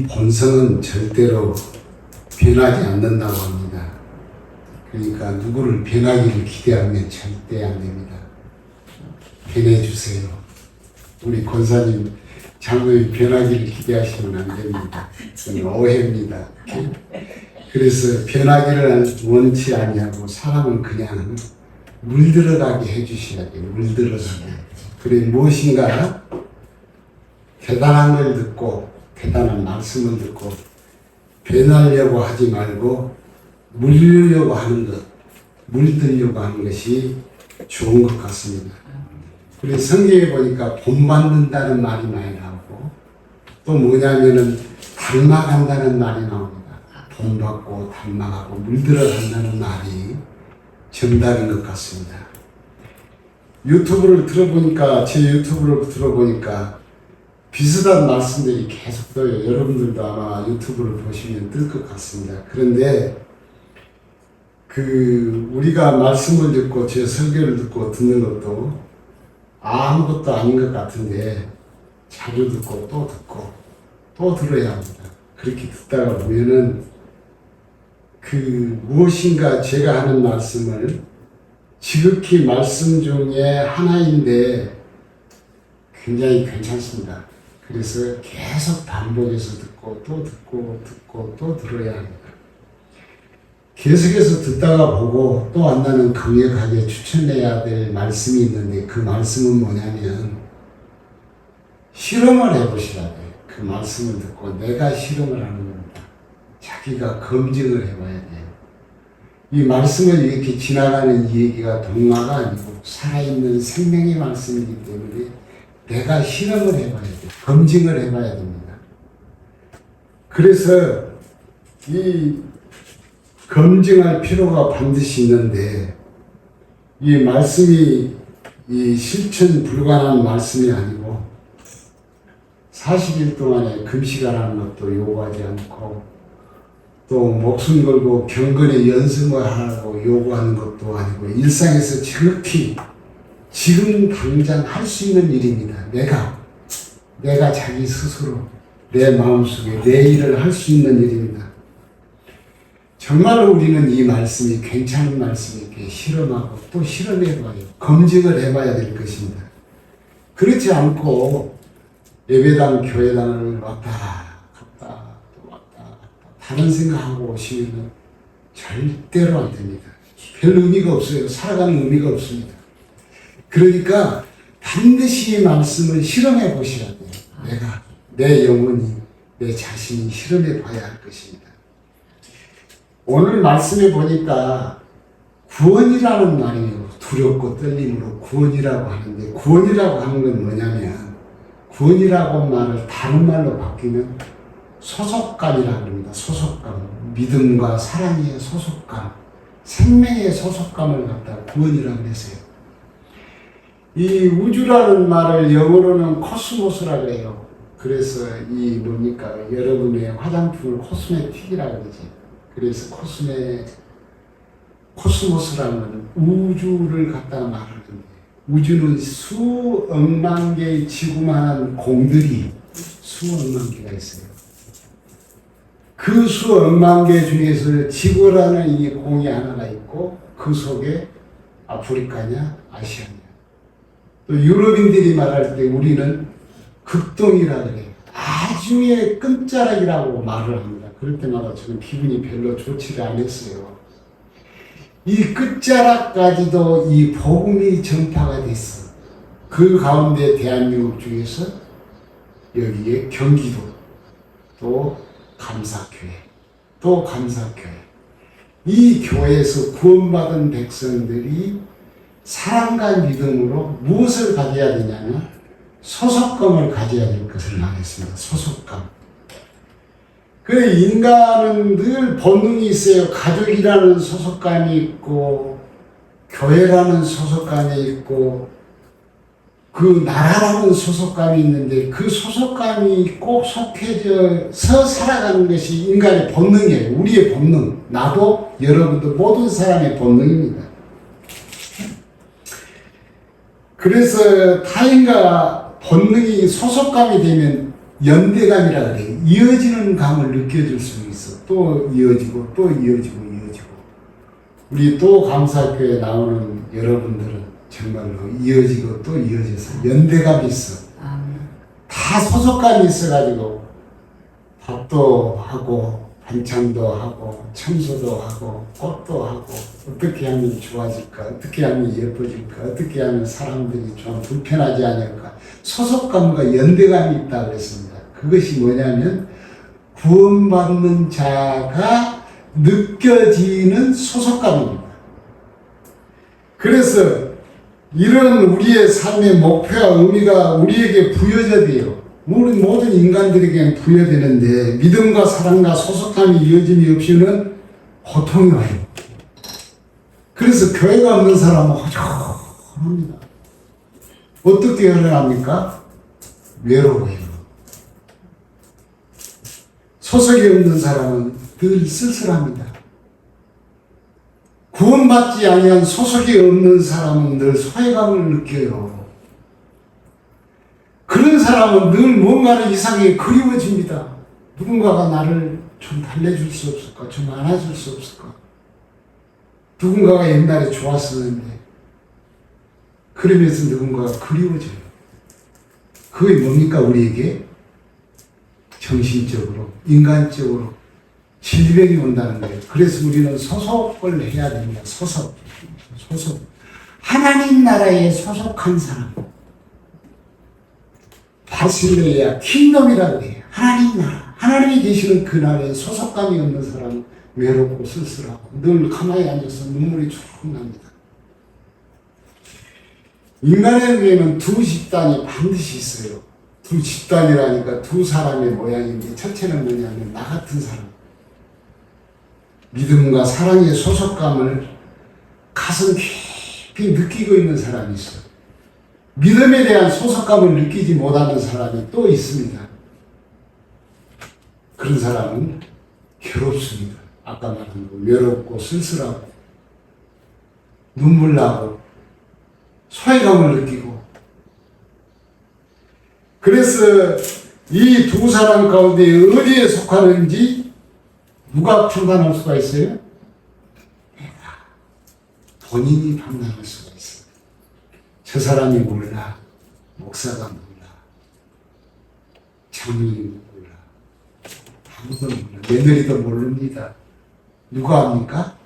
우리 본성은 절대로 변하지 않는다고 합니다. 그러니까 누구를 변하기를 기대하면 절대 안 됩니다. 변해주세요. 우리 권사님, 장로님 변하기를 기대하시면 안 됩니다. 그건 오해입니다. 그래서 변하기를 원치 아니하고 사람은 그냥 물들어가게 해주셔야 돼요. 물들어가게. 그래 무엇인가 대단한 걸 듣고 대단한 말씀을 듣고 변하려고 하지 말고 물리려고 하는 것, 물들려고 하는 것이 좋은 것 같습니다. 그래서 성경에 보니까 본받는다는 말이 많이 나오고 또 뭐냐면은 닮아간다는 말이 나옵니다. 본받고 닮아가고 물들어간다는 말이 정답인 것 같습니다. 유튜브를 들어보니까 제 유튜브를 들어보니까 비슷한 말씀들이 계속 떠요. 여러분들도 아마 유튜브를 보시면 뜰 것 같습니다. 그런데 우리가 말씀을 듣고 제 설교를 듣고 듣는 것도 아무것도 아닌 것 같은데 자주 듣고 또 들어야 합니다. 그렇게 듣다가 보면은 무엇인가 제가 하는 말씀을 지극히 말씀 중에 하나인데 굉장히 괜찮습니다. 그래서 계속 반복해서 듣고 또 들어야 합니다. 계속해서 듣다가 보고 또 한다는 강력하게 추천해야 될 말씀이 있는데 그 말씀은 뭐냐면 실험을 해보셔야 돼요. 그 말씀을 듣고 내가 실험을 하는 겁니다. 자기가 검증을 해봐야 돼요. 이 말씀을 이렇게 지나가는 이 얘기가 동화가 아니고 살아있는 생명의 말씀이기 때문에 내가 실험을 해봐야 돼요. 검증을 해봐야 됩니다. 그래서 이 검증할 필요가 반드시 있는데 이 말씀이 이 실천 불가능한 말씀이 아니고 40일 동안에 금식하라는 것도 요구하지 않고 또 목숨 걸고 경건의 연습을 하라고 요구하는 것도 아니고 일상에서 지극히 지금 당장 할 수 있는 일입니다. 내가 자기 스스로 내 마음속에 내 일을 할 수 있는 일입니다. 정말로 우리는 이 말씀이 괜찮은 말씀이기에 실험하고 또 실험해봐요. 검증을 해봐야 될 것입니다. 그렇지 않고 예배당, 교회당을 왔다 갔다 다른 생각하고 오시면 절대로 안 됩니다. 별 의미가 없어요. 살아가는 의미가 없습니다. 그러니까 반드시 이 말씀을 실험해 보셔야 돼요. 내 영혼이, 내 자신이 실험해 봐야 할 것입니다. 오늘 말씀해 보니까 구원이라는 말이에요. 두렵고 떨림으로 구원이라고 하는데 구원이라고 하는 건 뭐냐면 구원이라고 말을 다른 말로 바뀌면 소속감이라고 합니다. 소속감. 믿음과 사랑의 소속감. 생명의 소속감을 갖다 구원이라고 했어요. 이 우주라는 말을 영어로는 코스모스라고 해요. 그래서 여러분의 화장품을 코스메틱이라고 그러지. 그래서 코스모스라는 우주를 갖다 말하는데 우주는 수억만 개의 지구만한 공들이 수억만 개가 있어요. 그 수억만 개 중에서 지구라는 이 공이 하나가 있고 그 속에 아프리카냐 아시아냐 또 유럽인들이 말할 때 우리는 극동이라 그래요. 아주의 끝자락이라고 말을 합니다. 그럴 때마다 저는 기분이 별로 좋지가 않았어요. 이 끝자락까지도 이 복음이 전파가 됐어. 그 가운데 대한민국 중에서 여기에 경기도 또 감사교회 이 교회에서 구원받은 백성들이 사랑과 믿음으로 무엇을 가져야 되냐면 소속감을 가져야 될 것을 말했습니다. 소속감. 인간은 늘 본능이 있어요. 가족이라는 소속감이 있고 교회라는 소속감이 있고 그 나라라는 소속감이 있는데 그 소속감이 꼭 속해져서 살아가는 것이 인간의 본능이에요. 우리의 본능. 나도 여러분도 모든 사람의 본능입니다. 그래서 타인과 본능이 소속감이 되면 연대감이라 그래요. 이어지는 감을 느껴줄 수 있어. 또 이어지고 또 이어지고 이어지고. 우리 또 감사교회 나오는 여러분들은 정말로 이어지고 또 이어져서 연대감이 있어. 다 소속감이 있어가지고 밥도 하고 반찬도 하고 청소도 하고 꽃도 하고 어떻게 하면 좋아질까, 어떻게 하면 예뻐질까, 어떻게 하면 사람들이 좀 불편하지 않을까, 소속감과 연대감이 있다고 그랬습니다. 그것이 뭐냐면 구원받는 자가 느껴지는 소속감입니다. 그래서 이런 우리의 삶의 목표와 의미가 우리에게 부여져 돼요. 우리 모든 인간들에게 부여되는데 믿음과 사랑과 소속감이 이어짐이 없이는 고통이 와요. 그래서 교회가 없는 사람은 허전합니다. 어떻게 허전합니까? 외로워요. 소속이 없는 사람은 늘 쓸쓸합니다. 구원받지 아니한 소속이 없는 사람은 늘 소외감을 느껴요. 그런 사람은 늘 뭔가를 이상하게 그리워집니다. 누군가가 나를 좀 달래줄 수 없을까? 좀 안아줄 수 없을까? 누군가가 옛날에 좋았었는데 그러면서 누군가가 그리워져요. 그게 뭡니까? 우리에게 정신적으로, 인간적으로 질병이 온다는 거예요. 그래서 우리는 소속을 해야 됩니다. 소속. 하나님 나라에 소속한 사람. 바실레야 킹덤이라고 해요. 하나님 나라. 하나님이 계시는 그 나라에 소속감이 없는 사람은 외롭고 쓸쓸하고 늘 가만히 앉아서 눈물이 쭉 납니다. 인간에게는 두 집단이 반드시 있어요. 두 집단이라니까 두 사람의 모양인데 첫째는 뭐냐면 나 같은 사람. 믿음과 사랑의 소속감을 가슴 깊이 느끼고 있는 사람이 있어요. 믿음에 대한 소속감을 느끼지 못하는 사람이 또 있습니다. 그런 사람은 괴롭습니다. 아까 말한 거 외롭고 쓸쓸하고 눈물 나고 소외감을 느끼고. 그래서 이 두 사람 가운데 어디에 속하는지 누가 판단할 수가 있어요? 본인이 판단할 수가 있어요. 저 사람이 몰라. 목사가 몰라. 장로님도 몰라. 아무도 몰라. 며느리도 모릅니다. 누가 합니까?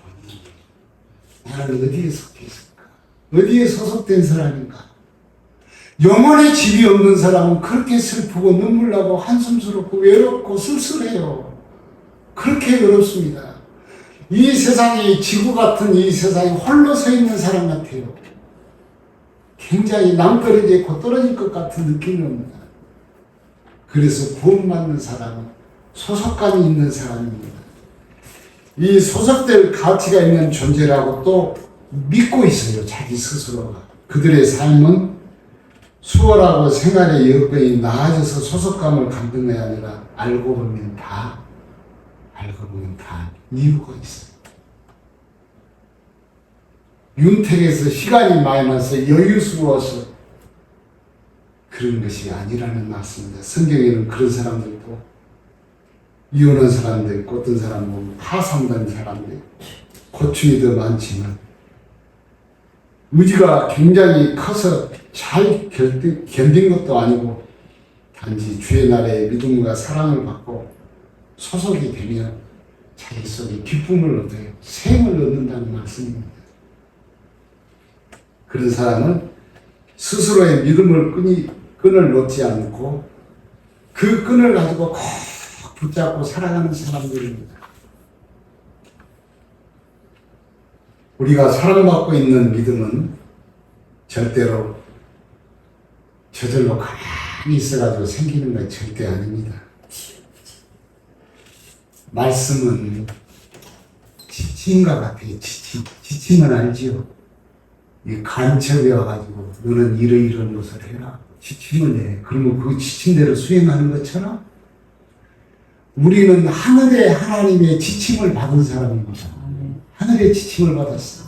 본인이. 나는 어디에 속해 있을까? 어디에 소속된 사람인가? 영혼의 집이 없는 사람은 그렇게 슬프고 눈물나고 한숨스럽고 외롭고 쓸쓸해요. 그렇게 외롭습니다. 이 세상이 지구 같은 이 세상에 홀로 서 있는 사람 같아요. 굉장히 낭떠러져 있고 떨어질 것 같은 느낌이 옵니다. 그래서 구원받는 사람은 소속감이 있는 사람입니다. 이 소속될 가치가 있는 존재라고 또 믿고 있어요. 자기 스스로가. 그들의 삶은 수월하고 생활의 여건이 나아져서 소속감을 갖는 게 아니라 알고 보면 다 이유가 있어요. 윤택에서 시간이 많이 나서 여유스러워서 그런 것이 아니라는 말씀입니다. 성경에는 그런 사람들도 이혼한 사람들 있고 어떤 사람은 파산된 사람들 고충이 더 많지만 의지가 굉장히 커서 잘 견딘 것도 아니고 단지 주의 나라의 믿음과 사랑을 받고 소속이 되면 자기 속에 기쁨을 얻어요. 생을 얻는다는 말씀입니다. 그런 사람은 스스로의 믿음을 끈을 놓지 않고 그 끈을 가지고 꼭 붙잡고 살아가는 사람들입니다. 우리가 사랑받고 있는 믿음은 절대로 저절로 가만히 있어가지고 생기는 건 절대 아닙니다. 말씀은 지침과 같아요. 지침은 알지요. 이 간첩이 와가지고 너는 이런 것을 해라. 지침을 해. 그러면 그 지침대로 수행하는 것처럼 우리는 하늘의 하나님의 지침을 받은 사람입니다. 하늘의 지침을 받았어.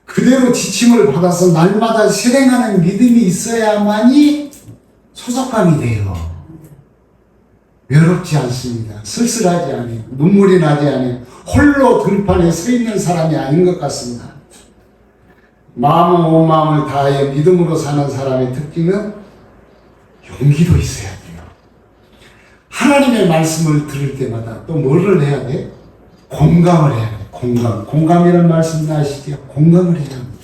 그대로 지침을 받아서 날마다 실행하는 믿음이 있어야만이 소속감이 돼요. 외롭지 않습니다. 쓸쓸하지 않아요. 눈물이 나지 않아요. 홀로 들판에 서 있는 사람이 아닌 것 같습니다. 마음은 온 마음을 다하여 믿음으로 사는 사람의 특징은 용기도 있어야 돼요. 하나님의 말씀을 들을 때마다 또 뭐를 해야 돼? 공감을 해야 돼. 공감이라는 말씀 아시죠? 공감을 해야 합니다.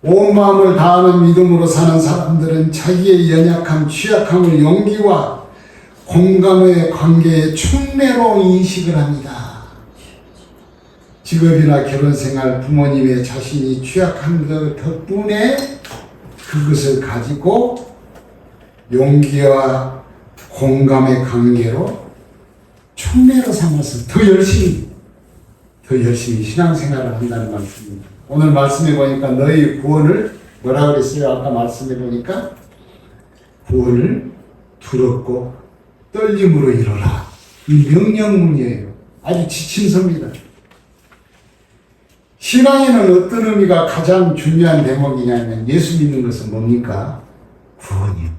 온 마음을 다하는 믿음으로 사는 사람들은 자기의 연약함, 취약함을 용기와 공감의 관계에 충매로 인식을 합니다. 직업이나 결혼생활, 부모님의 자신이 취약한 것 덕분에 그것을 가지고 용기와 공감의 관계로 충매로 삼아서 더 열심히 신앙생활을 한다는 말씀입니다. 오늘 말씀해 보니까 너희 구원을 뭐라 그랬어요? 아까 말씀해 보니까 구원을 두렵고 떨림으로 이루라. 이 명령문이에요. 아주 지침서입니다. 신앙에는 어떤 의미가 가장 중요한 대목이냐면 예수 믿는 것은 뭡니까? 구원이에요.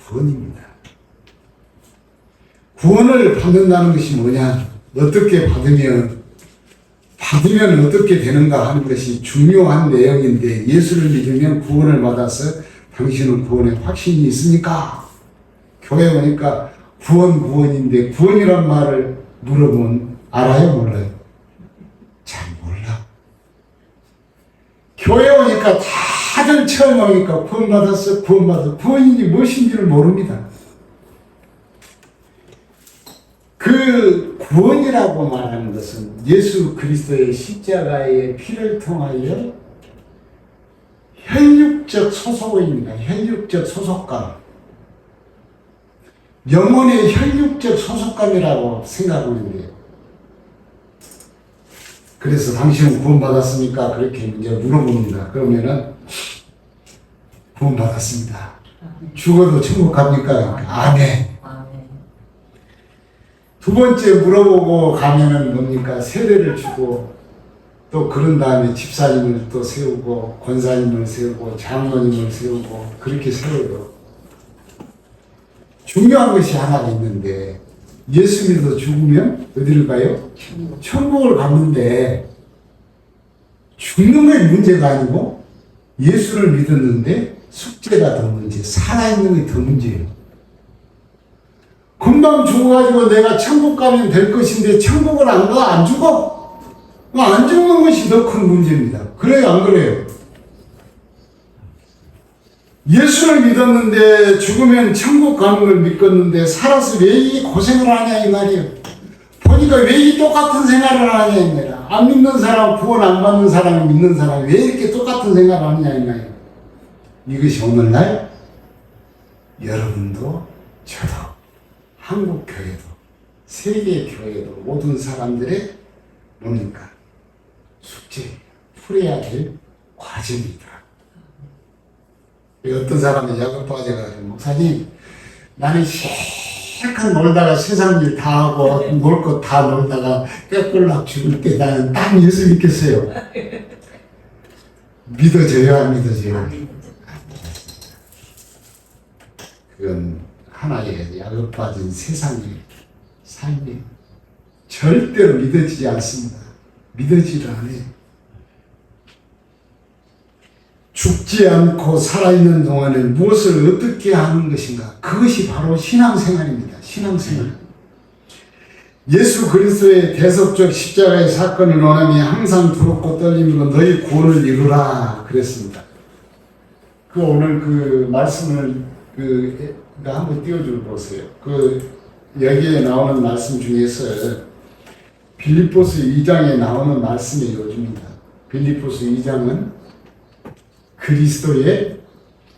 구원입니다. 구원을 받는다는 것이 뭐냐? 어떻게 받으면 어떻게 되는가 하는 것이 중요한 내용인데 예수를 믿으면 구원을 받아서 당신은 구원에 확신이 있습니까? 교회 오니까 구원인데 구원이란 말을 물어보면 알아요? 몰라요? 잘 몰라. 교회 오니까 다들 처음 오니까 구원받았어. 구원이 무엇인지를 모릅니다. 그 구원이라고 말하는 것은 예수 그리스도의 십자가의 피를 통하여 혈육적 소속입니다. 혈육적 소속감. 영혼의 혈육적 소속감이라고 생각하면 돼요. 그래서 당신은 구원받았습니까? 그렇게 이제 물어봅니다. 그러면은 구원받았습니다. 죽어도 천국 갑니까? 아멘. 두 번째 물어보고 가면은 뭡니까? 세례를 주고 또 그런 다음에 집사님을 또 세우고 권사님을 세우고 장로님을 세우고 그렇게 세워요. 중요한 것이 하나 있는데 예수 믿어 죽으면 어디를 가요? 천국을 갔는데 죽는 게 문제가 아니고 예수를 믿었는데 숙제가 더 문제, 살아있는 게 더 문제예요. 금방 죽어가지고 내가 천국 가면 될 것인데 천국을 안 가? 안 죽어? 안 죽는 것이 더 큰 문제입니다. 그래요? 안 그래요? 예수를 믿었는데 죽으면 천국 가는 걸 믿었는데 살아서 왜 이 고생을 하냐 이 말이에요. 보니까 왜 이 똑같은 생활을 하냐 이 말이야. 안 믿는 사람, 구원 안 받는 사람이 믿는 사람이 왜 이렇게 똑같은 생활을 하냐 이 말이에요. 이것이 오늘날 여러분도 저도 한국 교회도 세계 교회도 모든 사람들의 뭡니까? 숙제, 풀어야 될 과제입니다. 어떤 사람이 야곱 빠져가지고 목사님 나는 실컷 놀다가 세상 일 다 하고 놀 것 다 놀다가 꾀꿀락 죽을 때 나는 딱 예수 믿겠어요. 믿어져요? 안 믿어져요? 그건 하나의 야곱 빠진 세상의 삶이 절대로 믿어지지 않습니다. 믿어지를 않아요. 죽지 않고 살아있는 동안에 무엇을 어떻게 하는 것인가? 그것이 바로 신앙생활입니다. 신앙생활. 예수 그리스도의 대속적 십자가의 사건을 원함이 항상 두렵고 떨림으로 너희 구원을 이루라 그랬습니다. 그 오늘 그 말씀을 한번 띄워줘 보세요. 여기에 나오는 말씀 중에서 빌립보서 2장에 나오는 말씀의 요지입니다. 빌립보서 2장은 그리스도의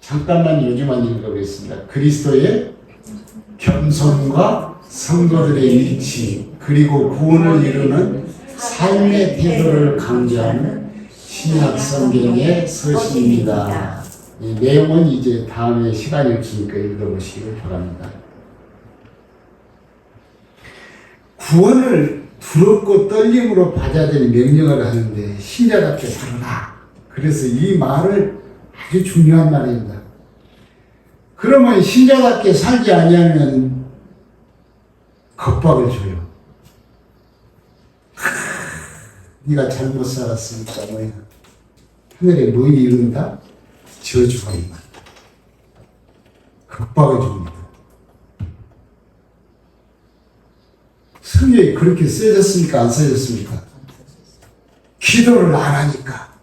잠깐만 요지만 읽어보겠습니다. 그리스도의 겸손과 성도들의 일치 그리고 구원을 이루는 삶의 태도를 강조하는 신약 성경의 서신입니다. 이 내용은 이제 다음에 시간이 없으니까 읽어보시길 바랍니다. 구원을 두렵고 떨림으로 받아야 되는 명령을 하는데 신자답게 살아라. 그래서 이 말을 아주 중요한 말입니다. 그러면 신자답게 살지 아니하면 겁박을 줘요. 네가 잘못 살았으니까 뭐야. 하늘에 뭐 이룬다? 저주가 임한다. 겁박을 줍니다. 성경이 그렇게 써졌습니까? 안 써졌습니까? 기도를 안 하니까.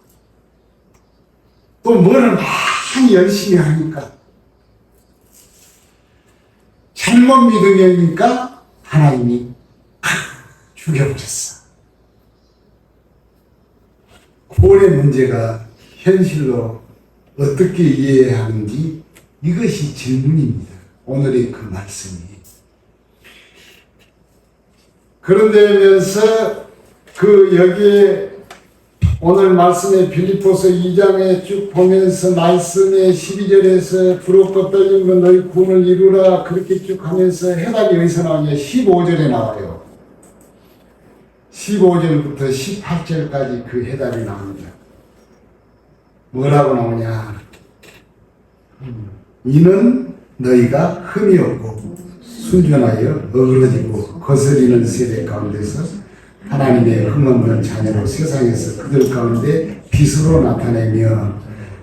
또 뭐를 많이 열심히 하니까. 잘못 믿으니까 하나님이 죽여버렸어. 구원의 문제가 현실로 어떻게 이해해야 하는지 이것이 질문입니다. 오늘의 그 말씀이. 그런데면서 여기에 오늘 말씀의 빌립보서 2장에 쭉 보면서 말씀의 12절에서 부럽고 떨림으로 너희 구원을 이루라 그렇게 쭉 하면서 해답이 어디서 나오냐? 15절에 나와요. 15절부터 18절까지 그 해답이 나옵니다. 뭐라고 나오냐? 이는 너희가 흠이 없고 순전하여 어그러지고 거스리는 세대 가운데서 하나님의 흠없는 자녀로 세상에서 그들 가운데 빛으로 나타내며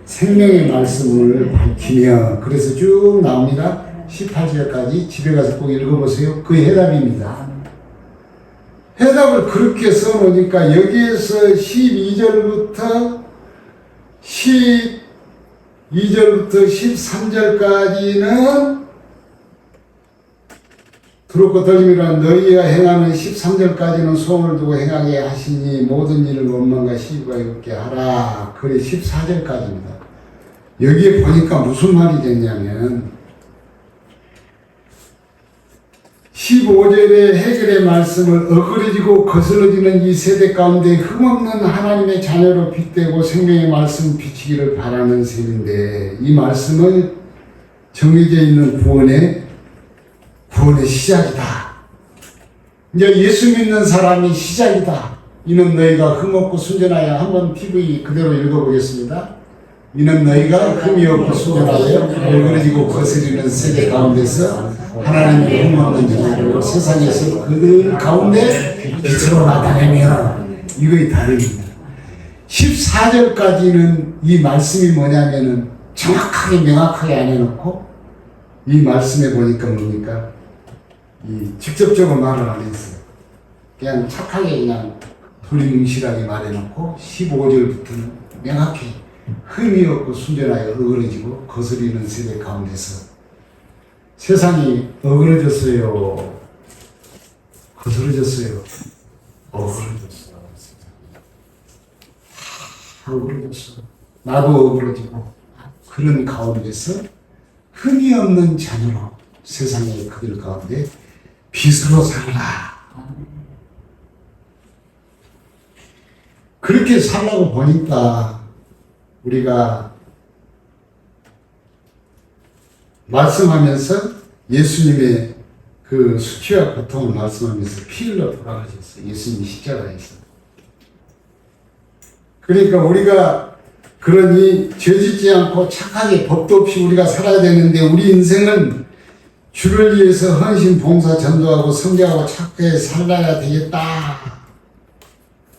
생명의 말씀을 밝히며 그래서 쭉 나옵니다. 18절까지 집에 가서 꼭 읽어보세요. 그 해답입니다. 해답을 그렇게 써놓으니까 여기에서 12절부터 13절까지는 두렵고 떨림이란 너희가 행하는 13절까지는 소원을 두고 행하게 하시니 모든 일을 원망과 시기가 있게 하라. 그래 14절까지입니다. 여기에 보니까 무슨 말이 됐냐면 15절의 해결의 말씀을 어그러지고 거슬러지는 이 세대 가운데 흠없는 하나님의 자녀로 빗대고 생명의 말씀 비치기를 바라는 셈인데 이 말씀은 정해져 있는 구원의 시작이다. 이제 예수 믿는 사람이 시작이다. 이는 너희가 흠없고 순전하여 한번 TV 그대로 읽어보겠습니다. 이는 너희가 흠이 없고 순전하여 얼그러지고 거스리는 세대 가운데서 하나님의 흠없는 자녀로 세상에서 그들 가운데 빛으로 나타내며 이거의 다릅니다. 14절까지는 이 말씀이 뭐냐면은 정확하게 명확하게 안 해놓고 이 말씀에 보니까 뭡니까? 이 직접적으로 말을 안 했어요. 그냥 착하게 그냥 두리뭉실하게 말해놓고 15절부터는 명확히 흠이 없고 순전하여 어그러지고 거스리는 세대 가운데서 세상이 어그러졌어요. 거스러졌어요. 어그러졌어. 어그러졌어. 나도 어그러지고 그런 가운데서 흠이 없는 자녀로 세상의 그들 가운데 빛으로 살라. 그렇게 살라고 보니까 우리가 말씀하면서 예수님의 그 수치와 고통을 말씀하면서 피 흘려 돌아가셨어요. 예수님이 십자가에서. 그러니까 우리가 그러니 죄짓지 않고 착하게 법도 없이 우리가 살아야 되는데 우리 인생은 주를 위해서 헌신, 봉사, 전도하고 성장하고 착하게 살아야 되겠다.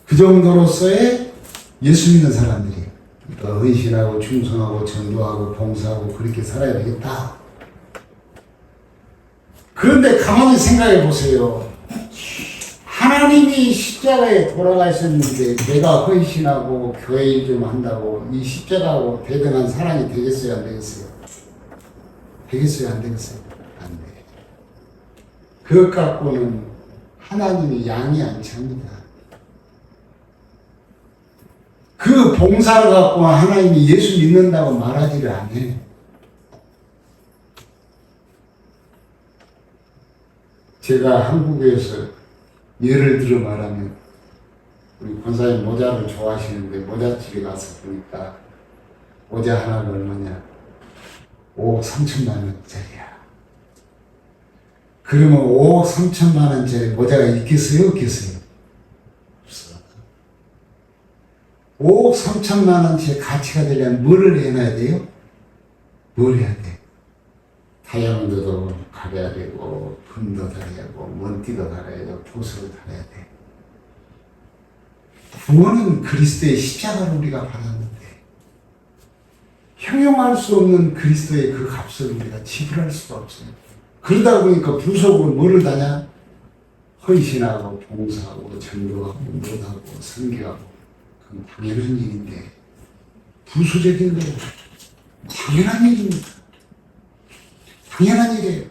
그 정도로서의 예수 믿는 사람들이 헌신하고 충성하고 전도하고 봉사하고 그렇게 살아야 되겠다. 그런데 가만히 생각해 보세요. 하나님이 십자가에 돌아가셨는데 내가 헌신하고 교회 일 좀 한다고 이 십자가하고 대등한 사랑이 되겠어요? 안 되겠어요? 되겠어요? 안 되겠어요? 안 돼. 그것 갖고는 하나님이 양이 안 찹니다. 그 봉사를 갖고 하나님이 예수 믿는다고 말하지를 않아요. 제가 한국에서 예를 들어 말하면 우리 권사님 모자를 좋아하시는데 모자집에 가서 보니까 모자 하나가 얼마냐? 5억 3천만 원짜리야. 그러면 5억 3천만 원짜리 모자가 있겠어요? 없겠어요? 없어. 5억 3천만 원짜리 가치가 되려면 뭐를 해놔야 돼요? 뭘 해야 돼? 하양도도 가려야 되고 금도 달아야 되고 먼띠도 달아야 되고 보석을 달아야 돼. 구원은 그리스도의 십자가를 우리가 받았는데 형용할 수 없는 그리스도의 그 값을 우리가 지불할 수가 없어요. 그러다 보니까 부속은 뭐를 다냐? 헌신하고 봉사하고 전도하고 노하고 선교하고 그건 당연한 일인데 부수적인 거예요. 당연한 일입니다. 당연한 일이에요.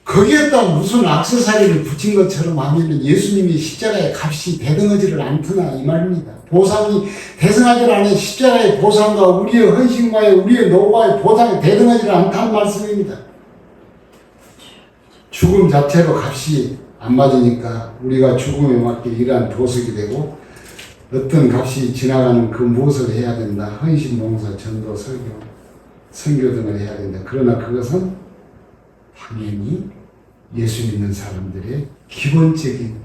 거기에다 무슨 액세서리를 붙인 것처럼 하면 예수님이 십자가의 값이 대등하지를 않구나 이 말입니다. 보상이 대등하지 않은 십자가의 보상과 우리의 헌신과의 우리의 노고와의 보상이 대등하지 않다는 말씀입니다. 죽음 자체로 값이 안 맞으니까 우리가 죽음에 맞게 일한 보석이 되고 어떤 값이 지나가는 그 무엇을 해야 된다. 헌신, 봉사, 전도, 설교, 선교 등을 해야 된다. 그러나 그것은 당연히 예수 믿는 사람들의 기본적인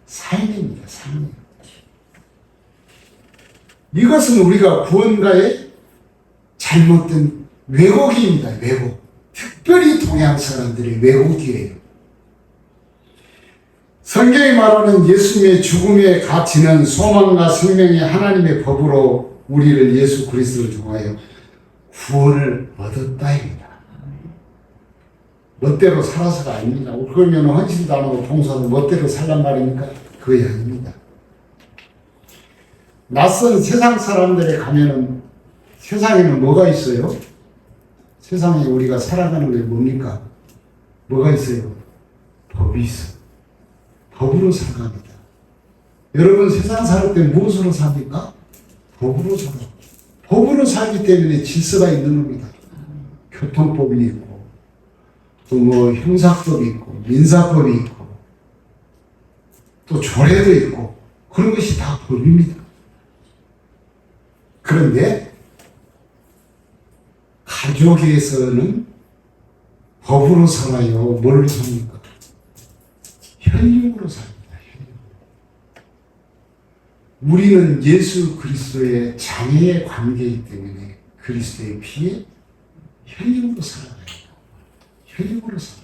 삶입니다. 삶. 이것은 우리가 구원가의 잘못된 왜곡입니다. 왜곡. 특별히 동양 사람들의 왜곡이에요. 성경이 말하는 예수님의 죽음의 가치는 소망과 생명의 하나님의 법으로 우리를 예수 그리스도를 통하여 구원을 얻었다입니다. 멋대로 살아서가 아닙니다. 그러면 헌신도 안 하고 봉사도 멋대로 살란 말입니까? 그게 아닙니다. 낯선 세상 사람들에 가면은 세상에는 뭐가 있어요? 세상에 우리가 살아가는 게 뭡니까? 뭐가 있어요? 법이 있어. 법으로 살아갑니다. 여러분 세상 살 때 무엇으로 삽니까? 법으로 살아. 법으로 살기 때문에 질서가 있는 겁니다. 교통법이 있고 또 뭐 형사법이 있고 민사법이 있고 또 조례도 있고 그런 것이 다 법입니다. 그런데 가족에서는 법으로 살아요. 뭘로 삽니까? 현육으로 삽니다. 우리는 예수 그리스도의 장애의 관계이기 때문에 그리스도의 피에 현육으로 살아가요. 현육으로 살아.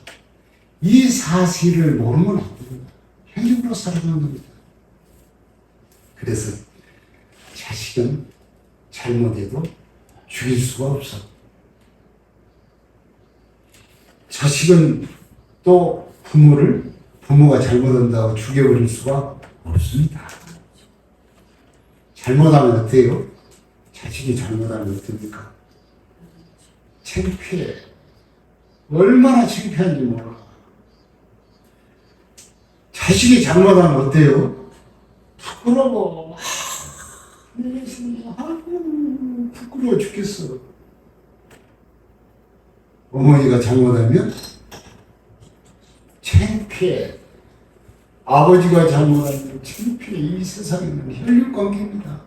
이 사실을 모르면 안 됩니다. 현육으로 살아가는 겁니다. 그래서 자식은 잘못해도 죽일 수가 없어. 자식은 또 부모가 잘못한다고 죽여버릴 수가 없습니다. 잘못하면 어때요? 자식이 잘못하면 어떻습니까? 창피해. 얼마나 창피한지 몰라. 자식이 잘못하면 어때요? 부끄러워. 부끄러워 죽겠어. 어머니가 잘못하면 창피해. 아버지가 잘못하면 창피해. 이 세상에는 혈육관계입니다.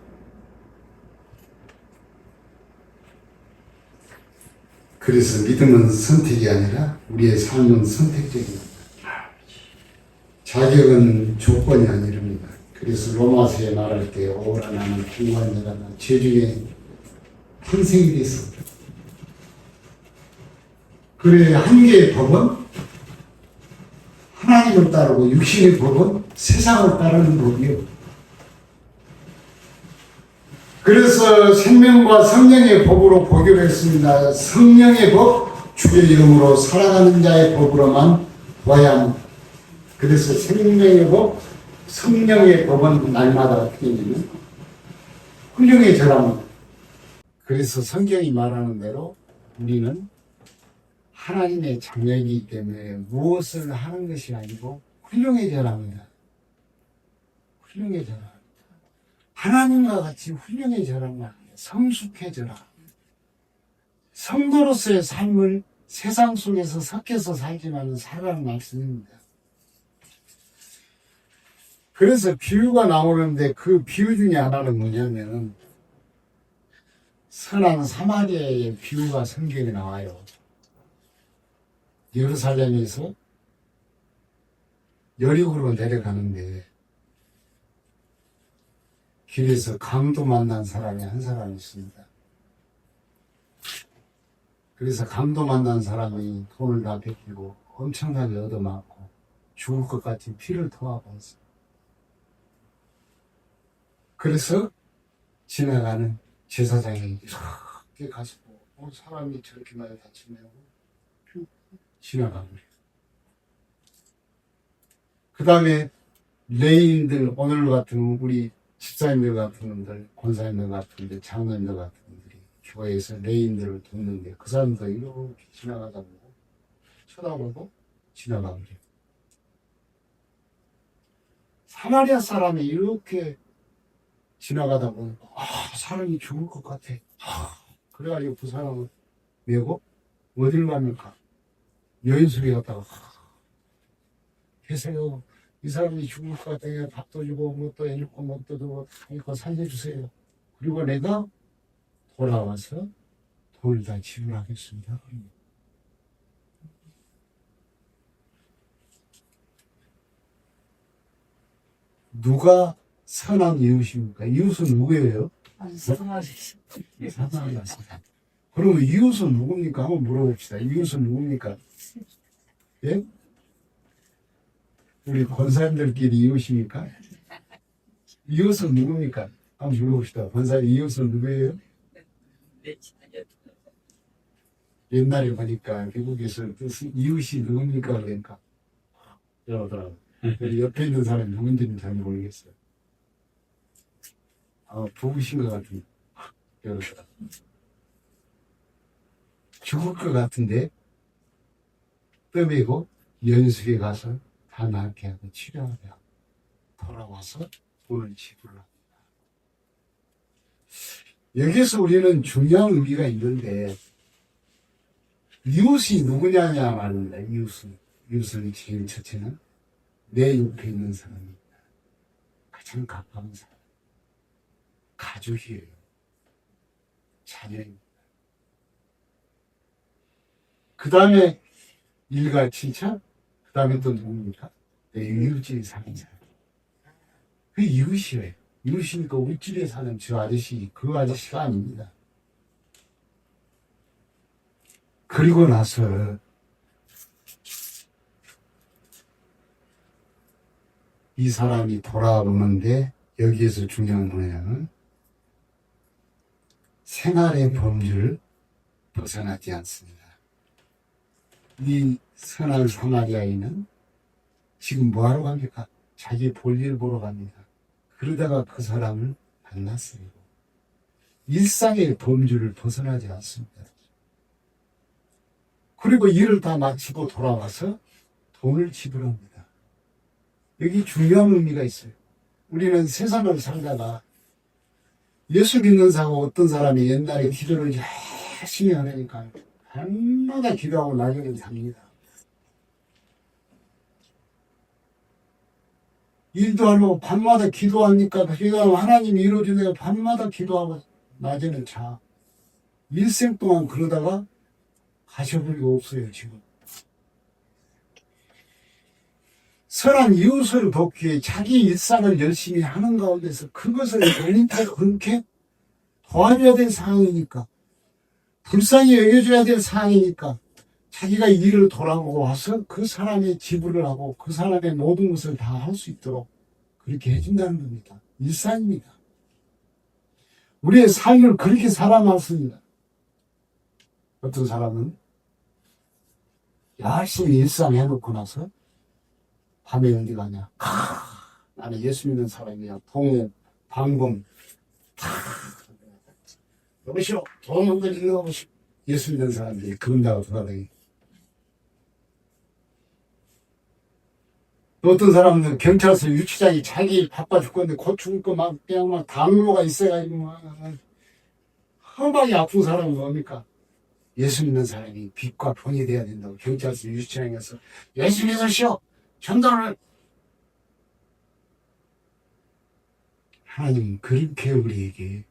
그래서 믿음은 선택이 아니라 우리의 삶은 선택적입니다. 자격은 조건이 아니랍니다. 그래서 로마서에 말할 때 오라 나는 풍부한자가 죄중에 탄생이 됐어. 그래 한 개의 법은 하나님을 따르고 육신의 법은 세상을 따르는 법이요. 그래서 생명과 성령의 법으로 보기로 했습니다. 성령의 법, 주의 이름으로 살아가는 자의 법으로만 보아야 합니다. 그래서 생명의 법, 성령의 법은 날마다 어떻게 되냐면 훌륭해져랍니다. 그래서 성경이 말하는 대로 우리는 하나님의 자녀이기 때문에 무엇을 하는 것이 아니고 훌륭해져라 합니다. 훌륭해져라. 하나님과 같이 훌륭해져란 말이에요. 성숙해져라. 성도로서의 삶을 세상 속에서 섞여서 살지만 살아라는 말씀입니다. 그래서 비유가 나오는데 그 비유 중에 하나는 뭐냐면 선한 사마리아의 비유가 성경에 나와요. 예루살렘에서 여리고로 내려가는데 길에서 강도 만난 사람이 한 사람이 있습니다. 그래서 강도 만난 사람이 돈을 다 뺏기고 엄청나게 얻어맞고 죽을 것 같이 피를 토하고 있어. 그래서 지나가는 제사장이 이렇게 가서 사람이 저렇게 많이 다치냐고 지나가고. 그 다음에 레인들, 오늘 같은 우리 집사님들 같은 분들, 권사님들 같은 분들, 장로님들 같은 분들이 교회에서 레인들을 돕는데 그 사람도 이렇게 지나가다 보고 쳐다보고 지나가고 그래요. 사마리아 사람이 이렇게 지나가다 보니까 사람이 죽을 것 같아. 그래가지고 그 사람을 메고 어딜 갑니까? 여인숙에 갔다가 계세요. 이 사람이 죽을 것 같아요. 밥도 주고 뭣도 해주고 뭣도 주고 이거 살려주세요. 그리고 내가 돌아와서 돈을 다 지불하겠습니다. 누가 선한 이웃입니까? 이웃은 누구예요? 사마리아 사람. 그러면 이웃은 누굽니까? 한번 물어봅시다. 이웃은 누굽니까? 예? 우리 권사님들끼리 이웃입니까? 이웃은 누굽니까? 한번 물어봅시다. 권사님 이웃은 누구예요? 옛날에 보니까 미국에서 이웃이 누굽니까? 그러니까 이러더라고요. 옆에 있는 사람이 누군지는 잘 모르겠어요. 부부신 것 같은데 이러더라고요. 죽을 것 같은데 떠매고 연수에 가서 다 낫게 하고 치료하고 돌아와서 돈을 지불합니다. 여기서 우리는 중요한 의미가 있는데 이웃이 누구냐냐 말입니다. 이웃은 제일 첫째는 내 옆에 있는 사람입니다. 가장 가까운 사람. 가족이에요. 자녀입니다. 그 다음에 일가 친척, 그 다음에 또 누굽니까? 내 이웃집에 사는 사람. 그 이웃이에요. 이웃이니까 우리 집에 사는 저 아저씨, 그 아저씨가 아닙니다. 그리고 나서 이 사람이 돌아오는데 여기에서 중요한 뭐냐면 생활의 범주를 벗어나지 않습니다. 이 선한 사마리아인은 지금 뭐하러 갑니까? 자기 볼일 보러 갑니다. 그러다가 그 사람을 만났어요. 일상의 범주를 벗어나지 않습니다. 그리고 일을 다 마치고 돌아와서 돈을 지불합니다. 여기 중요한 의미가 있어요. 우리는 세상을 살다가 예수 믿는 사람 어떤 사람이 옛날에 기도를 열심히 하니까 밤마다 기도하고 나중에 잡니다. 일도 하고 밤마다 기도하니까 하나님이 이루어주네요. 밤마다 기도하고 낮에는 자. 일생 동안 그러다가 가셔버리고 없어요 지금. 선한 이웃을 돕기 위해 자기 일상을 열심히 하는 가운데서 그것을 걸림돌 그렇게 도와줘야 될 상황이니까 불쌍히 여겨줘야 될 상황이니까 자기가 일을 돌아보고 와서 그 사람의 지불을 하고 그 사람의 모든 것을 다 할 수 있도록 그렇게 해준다는 겁니다. 일상입니다. 우리의 삶을 그렇게 살아왔습니다. 어떤 사람은 열심히 일상 해놓고 나서 밤에 어디 가냐. 나는 예수 믿는 사람이야. 동호, 방범 여보시오. 돈 없는 일 여보시오. 예수 믿는 사람들이 그런다고 돌아다니. 어떤 사람은 경찰서 유치장이 자기 바빠 죽겠는데 곧 죽을 거 막 그냥 막 당뇨가 있어가지고 막 험하게 아픈 사람은 뭡니까? 예수 믿는 사람이 빛과 본이 돼야 된다고 경찰서 유치장에서 예수 믿으시오. 전도를. 하나님은 그렇게 우리에게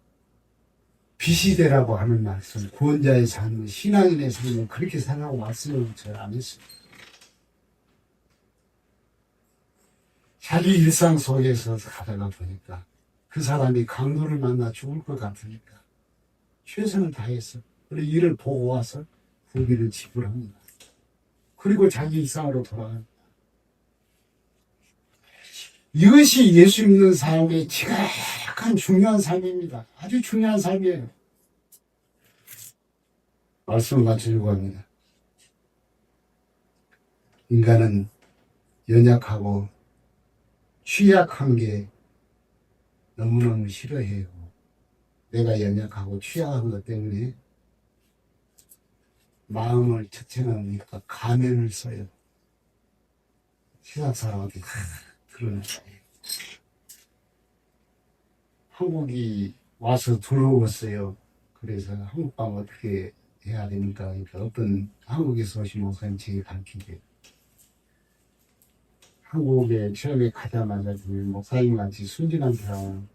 빛이 되라고 하는 말씀, 구원자의 삶은 신앙인의 삶은 그렇게 살라고 말씀을 잘 안 했습니다. 자기 일상 속에서 가다가 보니까 그 사람이 강도를 만나 죽을 것 같으니까 최선을 다했어. 그리고 일을 보고 와서 후비를 지불합니다. 그리고 자기 일상으로 돌아갑니다. 이것이 예수 믿는 사람의 지극한 중요한 삶입니다. 아주 중요한 삶이에요. 말씀을 마치려고 합니다. 인간은 연약하고 취약한 게 너무너무 싫어해요. 내가 연약하고 취약한 것 때문에 마음을 처체하니까 가면을 써요. 세상 사람한테 그런 한국이 와서 들어왔어요. 그래서 한국 가면 어떻게 해야 되니까, 그러니까 어떤 한국에서 오신 목사님이 가르치게 한국에 처음에 가자마자 목사님 같이 순진한 사람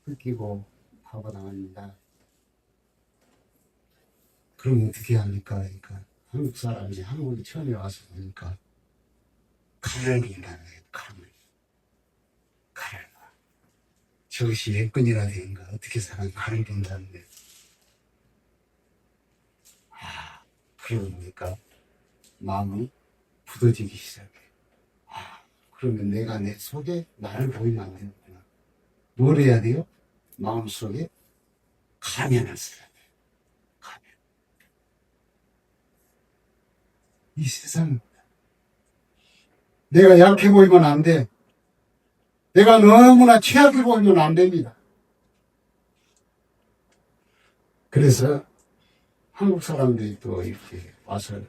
뜯기고 하고 나갑니다. 그럼 어떻게 합니까? 그러니까 한국 사람이 한국에 처음에 와서 보니까 칼을 빈다는 거예요. 칼을. 저것이 예권이라 되는가? 어떻게 사람이 칼을 빈다는 거예요. 그러고 보니까 마음이 굳어지기 시작해. 그러면 내가 내 속에 나를 보이면 안 되는구나. 뭘 해야 돼요? 마음속에 가면을 써야 돼요. 가면. 이 세상, 내가 약해 보이면 안 돼. 내가 너무나 취약해 보이면 안 됩니다. 그래서 한국 사람들이 또 이렇게 와서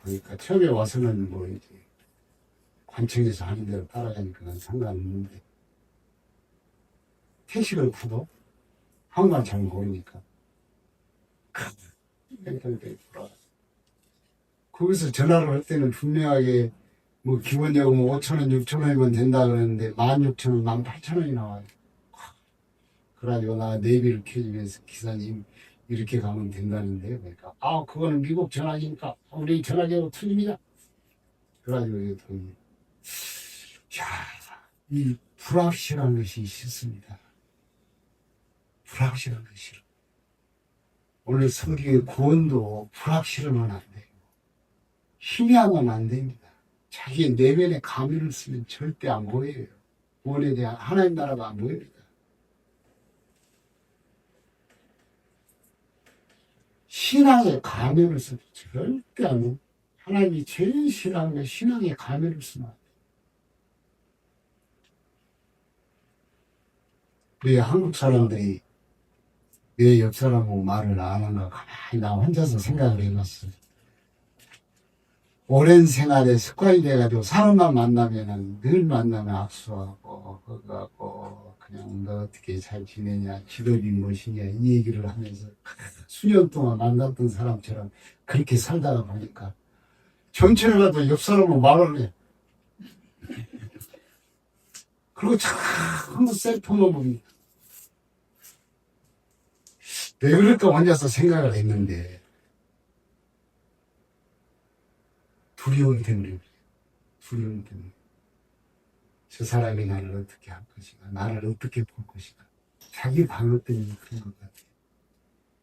보니까 처음에 와서는 뭐 이제 관청에서 하는 대로 따라가니까 상관없는데 택시를 타도 한국말 잘 모르니까 거기서 전화를 할 때는 분명하게 뭐 기본요금 5,000원, 6,000원이면 된다 그러는데 16,000원, 18,000원이 나와요. 그래가지고 나 내비를 켜주면서 기사님 이렇게 가면 된다는데요. 그러니까 그거는 미국 전화기니까 우리 전화기하고 틀립니다. 그래가지고 이 불확실한 것이 싫습니다. 불확실한 것이 싫어. 오늘 성경의 구원도 불확실하면 안 돼요. 희미하면 안 됩니다. 자기 내면의 가면을 쓰면 절대 안 보여요. 구원에 대한 하나님 나라가 안 보입니다. 신앙의 가면을 써도 절대 안 돼요. 하나님이 제일 싫어하는 게 신앙의 가면을 쓰면 안 돼요. 우리 한국 사람들이 왜 옆 사람하고 말을 안 하는가 가만히 나 혼자서 생각을 해봤어요. 오랜 생활에 습관이 돼가지고 사람만 만나면은 늘 만나면 악수하고 그거하고 그냥 너 어떻게 잘 지내냐, 직업이 무엇이냐 이 얘기를 하면서 수년 동안 만났던 사람처럼 그렇게 살다가 보니까 전철에 가도 옆 사람은 말을 해. 그리고 자꾸 셀폰만 봅니다. 왜 그럴까 혼자서 생각을 했는데 두려움 때문에. 저 사람이 나를 어떻게 할 것인가, 나를 어떻게 볼 것인가. 자기 방어 때문에 그런 것 같아요.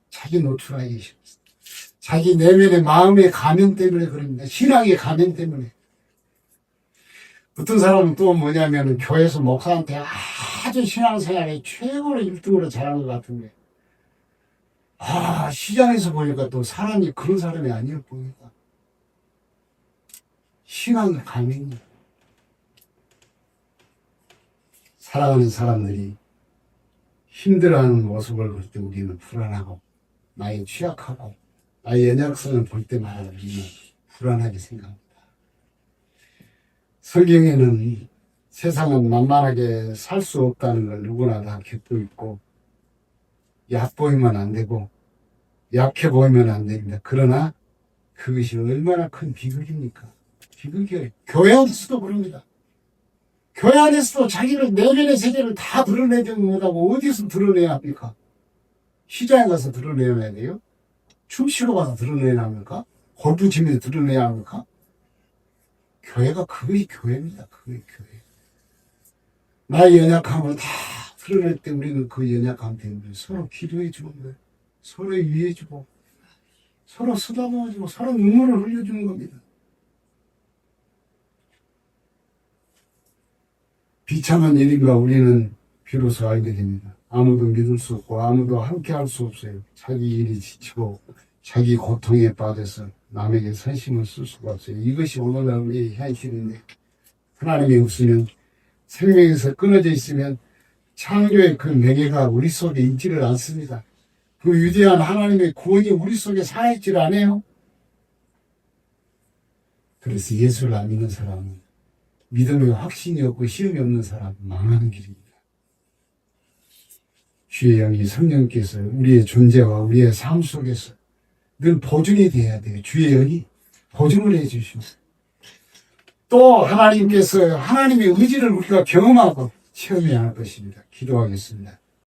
자기 노출하기 싫었어요. 자기 내면의 마음의 가면 때문에 그럽니다. 신앙의 가면 때문에. 어떤 사람은 또 뭐냐면은 교회에서 목사한테 아주 신앙생활에 최고로 1등으로 잘하는 것 같은데 시장에서 보니까 또 사람이 그런 사람이 아니었 보니까 신앙의 가면이. 사랑하는 사람들이 힘들어하는 모습을 볼 때 우리는 불안하고 나의 취약하고 나의 연약성을 볼 때마다 우리는 불안하게 생각합니다. 성경에는 세상은 만만하게 살 수 없다는 걸 누구나 다 겪고 있고 얕보이면 안 되고 약해 보이면 안 됩니다. 그러나 그것이 얼마나 큰 비극입니까? 비극이에요. 교회 안에서도 그럽니다. 교회 안에서도 자기를 내면의 세계를 다 드러내지 못하고 어디서 드러내야 합니까? 시장에 가서 드러내야 돼요? 춤추러 가서 드러내야 합니까? 골프 치면서 드러내야 합니까? 교회가 그것이 교회입니다. 그게 교회. 나의 연약함을 다 드러낼 때 우리는 그 연약함 때문에 서로 기도해 주는 거예요. 서로 위해 주고 서로 쓰다듬어주고 서로 눈물을 흘려주는 겁니다. 비참한 일인가 우리는 비로소 알게 됩니다. 아무도 믿을 수 없고 아무도 함께 할 수 없어요. 자기 일이 지치고 자기 고통에 빠져서 남에게 선심을 쓸 수가 없어요. 이것이 오늘날 우리의 현실인데 하나님이 없으면 생명에서 끊어져 있으면 창조의 그 매개가 우리 속에 있지를 않습니다. 그 위대한 하나님의 구원이 우리 속에 살아있지를 않아요. 그래서 예수를 안 믿는 사람은 믿음에 확신이 없고 시험이 없는 사람은 망하는 길입니다. 주의 영이 성령께서 우리의 존재와 우리의 삶 속에서 늘 보증이 되어야 돼요. 주의 영이 보증을 해주십니다. 또 하나님께서 하나님의 의지를 우리가 경험하고 체험해야 할 것입니다. 기도하겠습니다.